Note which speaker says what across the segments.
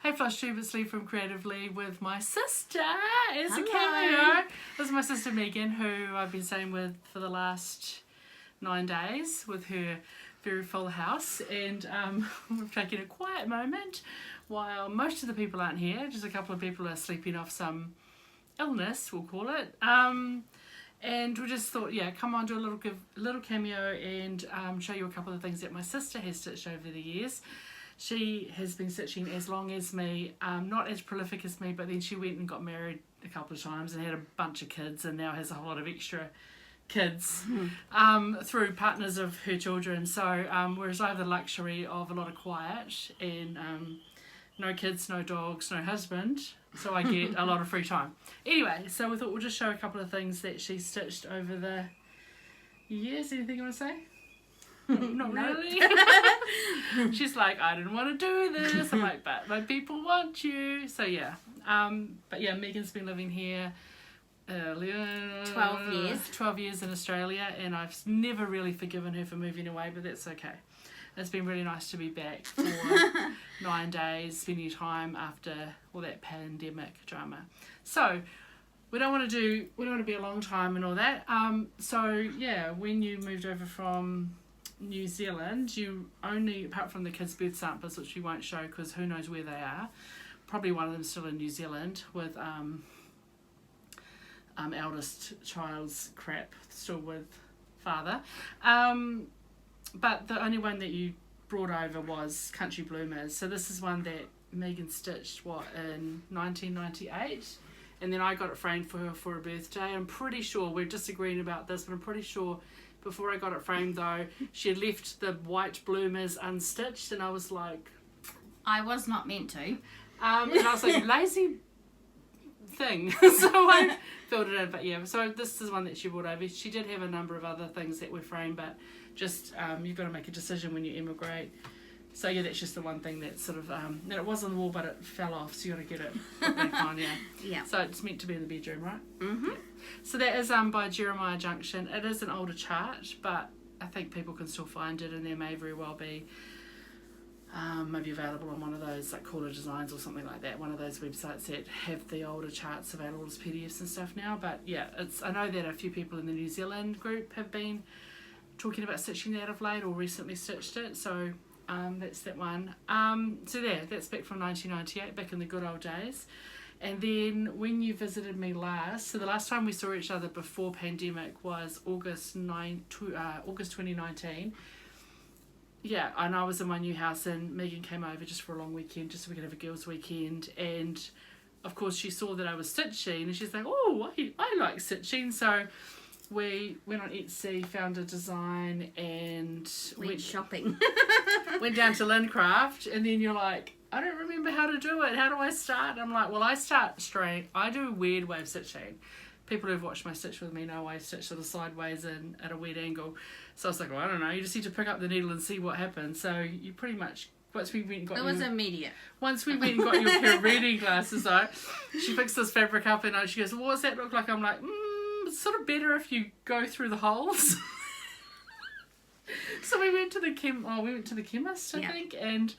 Speaker 1: Hey Flush Tube, it's Lee from Creatively with my sister as a
Speaker 2: Hello.
Speaker 1: cameo. This is my sister Megan, who I've been staying with for the last 9 days with her very full house, and we've taken a quiet moment while most of the people aren't here. Just a couple of people are sleeping off some illness, we'll call it. And we just thought, yeah, come on, do a little cameo and show you a couple of things that my sister has stitched over the years. She has been stitching as long as me, not as prolific as me, but then she went and got married a couple of times and had a bunch of kids, and now has a whole lot of extra kids through partners of her children. So whereas I have the luxury of a lot of quiet and no kids, no dogs, no husband, so I get a lot of free time. Anyway, so we thought we'll just show a couple of things that she stitched over the years. Anything you want to say? Not really. She's like, I didn't want to do this. I'm like, but my people want you. So yeah. But yeah, Megan's been living here
Speaker 2: 12 years.
Speaker 1: 12 years in Australia, and I've never really forgiven her for moving away, but that's okay. It's been really nice to be back for 9 days, spending time after all that pandemic drama. So we don't want to be a long time and all that. So yeah, when you moved over from New Zealand, you only, apart from the kids' birth samples, which we won't show because who knows where they are, probably one of them still in New Zealand with eldest child's crap still with father. But the only one that you brought over was Country Bloomers. So this is one that Megan stitched, in 1998? And then I got it framed for her for her birthday. I'm pretty sure, we're disagreeing about this, but I'm pretty sure before I got it framed though, she had left the white bloomers unstitched, and I was like...
Speaker 2: I was not meant to.
Speaker 1: And I was like, lazy thing. So I filled it in, but yeah, so this is one that she brought over. She did have a number of other things that were framed, but just you've got to make a decision when you emigrate. So yeah, that's just the one thing that sort of and it was on the wall, but it fell off, so you got to get it back on.
Speaker 2: Yeah.
Speaker 1: So it's meant to be in the bedroom, right?
Speaker 2: Mhm.
Speaker 1: So that is by Jeremiah Junction. It is an older chart, but I think people can still find it, and there may very well be maybe available on one of those like Cooler Designs or something like that, one of those websites that have the older charts available as PDFs and stuff now. But yeah, I know that a few people in the New Zealand group have been talking about stitching that of late or recently stitched it, so that's that one. So there, that's back from 1998, back in the good old days. And then when you visited me last, so the last time we saw each other before pandemic was August 2019. Yeah, and I was in my new house, and Megan came over just for a long weekend, just so we could have a girls' weekend. And of course, she saw that I was stitching, and she's like, "Oh, I like stitching." So we went on Etsy, found a design, and
Speaker 2: Went shopping.
Speaker 1: went down to Lincraft. And then you're like, "I don't remember how to do it. How do I start?" I'm like, "Well, I start straight. I do a weird way of stitching." People who've watched my stitch with me know I stitch sort of sideways and at a weird angle. So I was like, well, I don't know. You just need to pick up the needle and see what happens. So you pretty much, once we went and got
Speaker 2: It was immediate.
Speaker 1: Once we went and got your pair of reading glasses though, she fixed this fabric up, and she goes, well, what does that look like? I'm like, it's sort of better if you go through the holes. So we went to the chemist, I think, and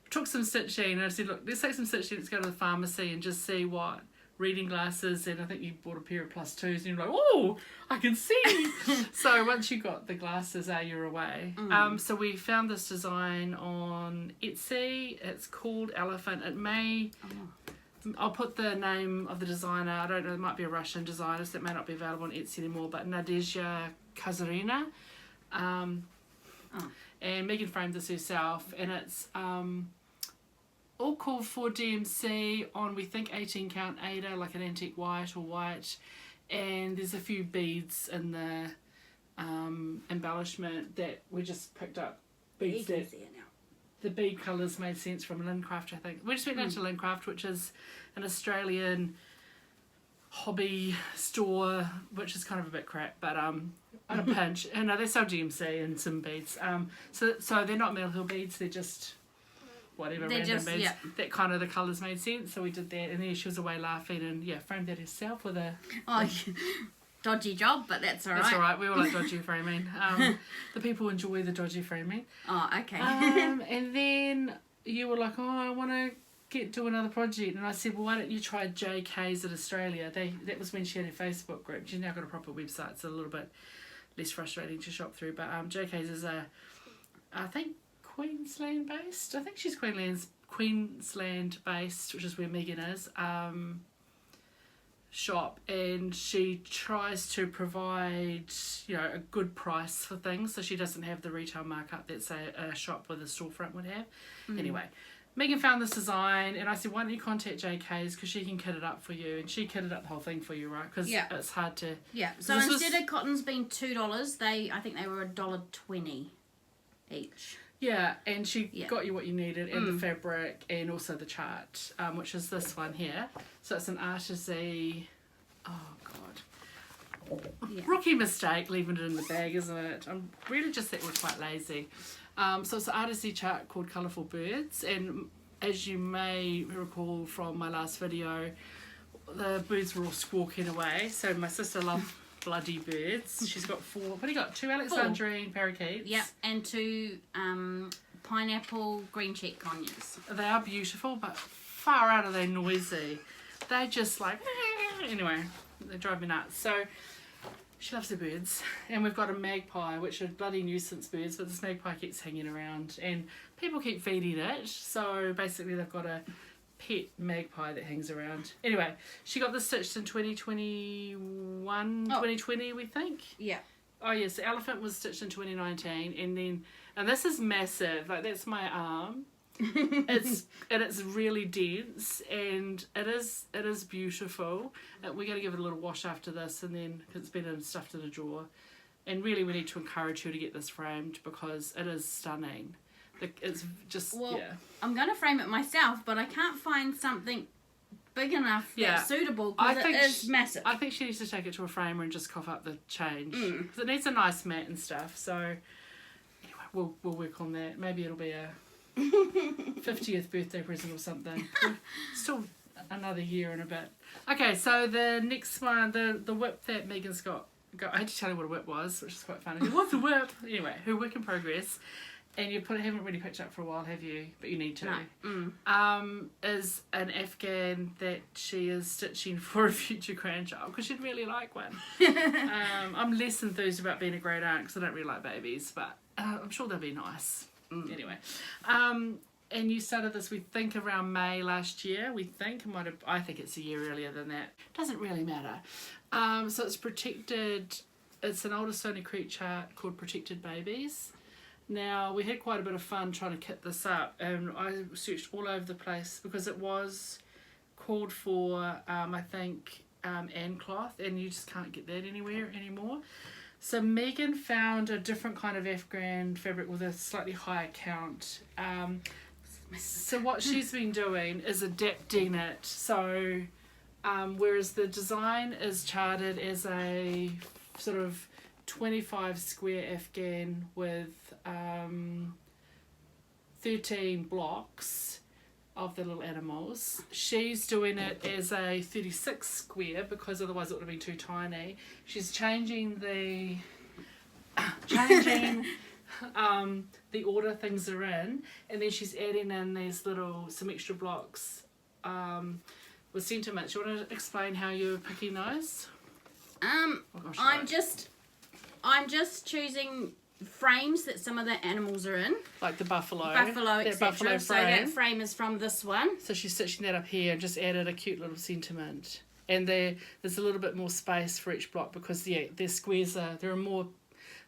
Speaker 1: took some stitching. And I said, look, let's take some stitching, let's go to the pharmacy and just see what reading glasses, and I think you bought a pair of +2s, and you're like, oh, I can see. So once you got the glasses, you're away. So we found this design on Etsy. It's called Elephant. It may... I'll put the name of the designer. I don't know, it might be a Russian designer, so it may not be available on Etsy anymore, but Nadezhda Kazarina. And Megan framed this herself, and it's all called for DMC on, we think, 18 count Aida, like an antique white or white, and there's a few beads in the embellishment that we just picked up. Beads that the bead colours made sense from Lincraft, I think. We just went down to Lincraft, which is an Australian hobby store, which is kind of a bit crap, but on a pinch. And they sell GMC and some beads. So they're not Mill Hill beads, they're just whatever random beads. Yeah. That kind of the colours made sense, so we did that, and then she was away laughing, and framed that herself with a...
Speaker 2: Dodgy job, but that's alright.
Speaker 1: That's alright, we all like dodgy framing. The people enjoy the dodgy framing.
Speaker 2: Oh, okay.
Speaker 1: And then you were like, oh, I want to do another project, and I said, well, why don't you try JK's in Australia? That was when she had her Facebook group. She's now got a proper website. It's a little bit less frustrating to shop through, but JK's is I think Queensland based. I think she's Queensland based, which is where Megan is. Shop, and she tries to provide a good price for things, so she doesn't have the retail markup that say a shop with a storefront would have. Anyway, Megan found this design, and I said, why don't you contact JK's, because she can kit it up for you, and she kitted up the whole thing for you, right? Because it's hard to...
Speaker 2: Yeah, so instead of cottons being $2, I think they were $1.20 each.
Speaker 1: Yeah, and she got you what you needed, and the fabric, and also the chart, which is this one here. So it's an Artisy... Oh, God. Yeah. Rookie mistake leaving it in the bag, isn't it? I'm really just that we're quite lazy. So it's an Artisy chart called Colourful Birds, and as you may recall from my last video, the birds were all squawking away. So my sister loved bloody birds. She's got 4. What do you got? 2 Alexandrine parakeets.
Speaker 2: Yep, and 2 pineapple green cheek conures.
Speaker 1: They are beautiful, but far out of they noisy. They just like anyway. They drive me nuts. So she loves the birds, and we've got a magpie, which are bloody nuisance birds, but this magpie keeps hanging around, and people keep feeding it. So basically, they've got a pet magpie that hangs around. Anyway, she got this stitched in 2020, we think.
Speaker 2: Yeah.
Speaker 1: Oh yes, the elephant was stitched in 2019, and this is massive. Like, that's my arm. It's really dense, and it is beautiful. We're going to give it a little wash after this, and then cause it's been stuffed in a drawer. And really, we need to encourage her to get this framed because it is stunning. It's just
Speaker 2: I'm going to frame it myself, but I can't find something big enough that's suitable because it is massive.
Speaker 1: I think she needs to take it to a framer and just cough up the change because it needs a nice mat and stuff. So anyway, we'll work on that. Maybe it'll be a 50th birthday present or something. Still another year and a bit. Okay, so the next one, the whip that Megan's got. I had to tell you what a whip was, which is quite funny. What's a whip? Anyway, her work in progress. And you haven't really picked up for a while, have you? But you need to.
Speaker 2: No.
Speaker 1: Is an Afghan that she is stitching for a future grandchild because she'd really like one. I'm less enthused about being a great aunt because I don't really like babies, but I'm sure they'll be nice. Anyway, and you started this, we think, around May last year. I think it's a year earlier than that. Doesn't really matter. So it's protected. It's an older Stony Creek chart called Protected Babies. Now, we had quite a bit of fun trying to kit this up, and I searched all over the place because it was called for, I think, Ann cloth, and you just can't get that anywhere anymore. So Megan found a different kind of Afghan fabric with a slightly higher count. So what she's been doing is adapting it. So whereas the design is charted as a sort of 25 square Afghan with 13 blocks of the little animals. She's doing it as a 36 square because otherwise it would have been too tiny. She's changing the order things are in, and then she's adding in some extra blocks with sentiments. You want to explain how you're picking those?
Speaker 2: I'm just choosing frames that some of the animals are in.
Speaker 1: Like the buffalo,
Speaker 2: etc.
Speaker 1: Buffalo frame.
Speaker 2: So that frame is from this one.
Speaker 1: So she's stitching that up here and just added a cute little sentiment. And there's a little bit more space for each block because their squares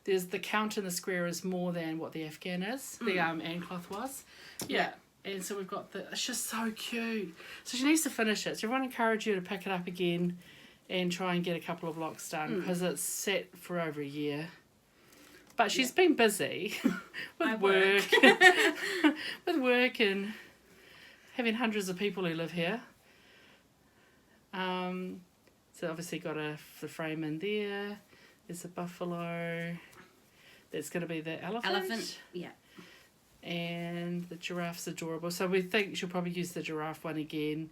Speaker 1: there's the count in the square is more than what the Afghan is, the Ann cloth was. Yeah. And so we've got it's just so cute. So she needs to finish it. So everyone encourage you to pick it up again and try and get a couple of blocks done because it's set for over a year. But she's been busy with work and having hundreds of people who live here. So obviously got the frame in there. There's a buffalo. There's going to be the elephant.
Speaker 2: Yeah.
Speaker 1: And the giraffe's adorable. So we think she'll probably use the giraffe one again.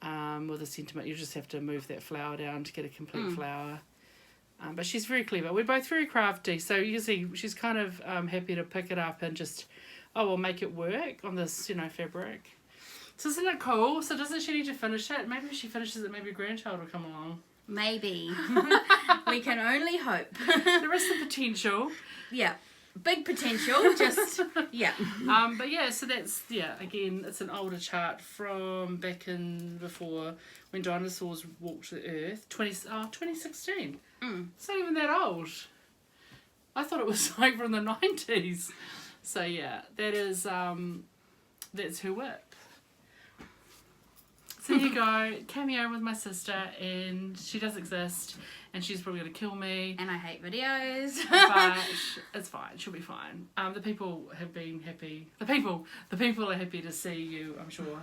Speaker 1: With a sentiment, you just have to move that flower down to get a complete flower. But she's very clever. We're both very crafty, so you see she's kind of happy to pick it up and just, we'll make it work on this, fabric. So isn't it cool? So doesn't she need to finish it? Maybe if she finishes it, maybe a grandchild will come along.
Speaker 2: Maybe. We can only hope.
Speaker 1: There is the potential.
Speaker 2: Yeah. Big potential, just, yeah.
Speaker 1: But yeah, so that's, again, it's an older chart from back in before when dinosaurs walked the earth, 2016. It's not even that old. I thought it was like from the 90s. So yeah, that is, that's her whip. So there you go, cameo with my sister, and she does exist, and she's probably going to kill me.
Speaker 2: And I hate videos.
Speaker 1: But it's fine, she'll be fine. The people have been happy. The people are happy to see you, I'm sure.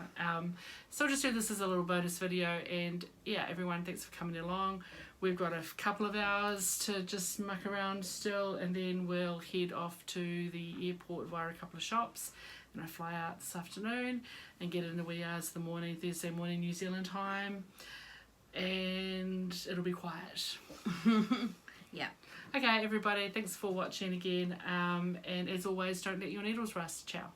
Speaker 1: So I'll just do this as a little bonus video, and yeah, everyone, thanks for coming along. We've got a couple of hours to just muck around still, and then we'll head off to the airport via a couple of shops. And I fly out this afternoon and get in the wee hours of the morning, Thursday morning, New Zealand time. And it'll be quiet.
Speaker 2: Yeah.
Speaker 1: Okay, everybody, thanks for watching again. And as always, don't let your needles rust. Ciao.